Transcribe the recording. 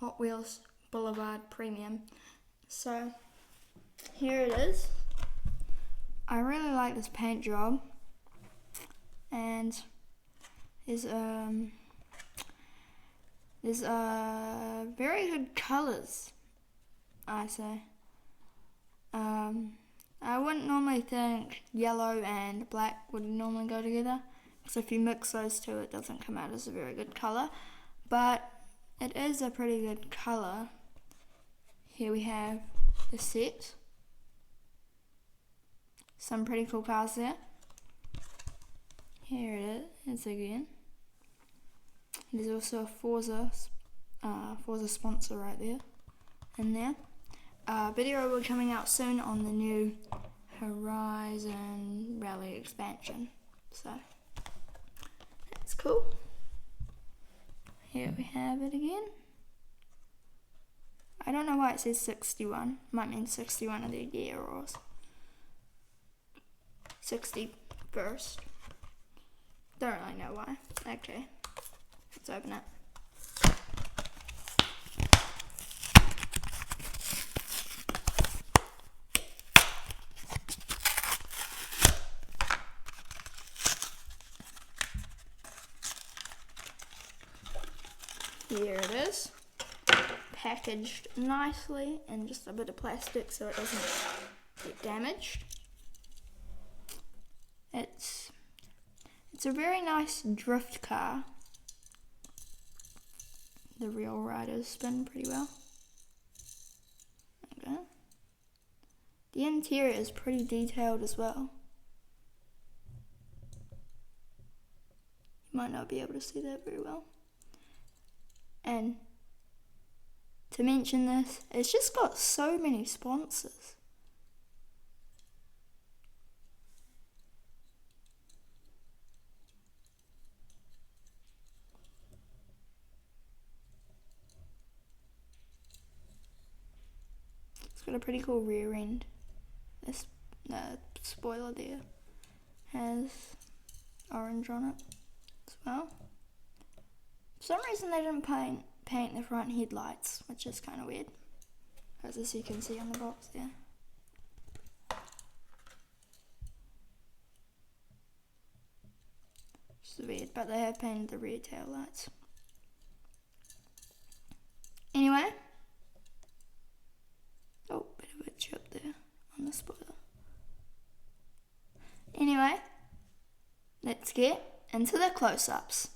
Hot Wheels Boulevard Premium. So here it is. I really like this paint job, and there's very good colours, I say. I wouldn't normally think yellow and black would normally go together, because if you mix those two it doesn't come out as a very good colour, but it is a pretty good colour. Here we have the set. Some pretty cool cars there. Here it is again. There's also a Forza sponsor right there, in there. Video will be coming out soon on the new Horizon Rally expansion, so that's cool. Here we have it again. I don't know why it says 61. Might mean 61 of the year or 61st. Don't really know why. Okay, let's open it. Here it is, packaged nicely in just a bit of plastic so it doesn't get damaged. It's a very nice drift car. The real riders spin pretty well. Okay. The interior is pretty detailed as well. You might not be able to see that very well. And to mention this, it's just got so many sponsors. It's got a pretty cool rear end. This spoiler there has orange on it as well. For some reason they didn't paint the front headlights, which is kind of weird, as you can see on the box there. It's weird, but they have painted the rear tail lights. Anyway, oh, bit of a chip there on the spoiler. Anyway, let's get into the close-ups.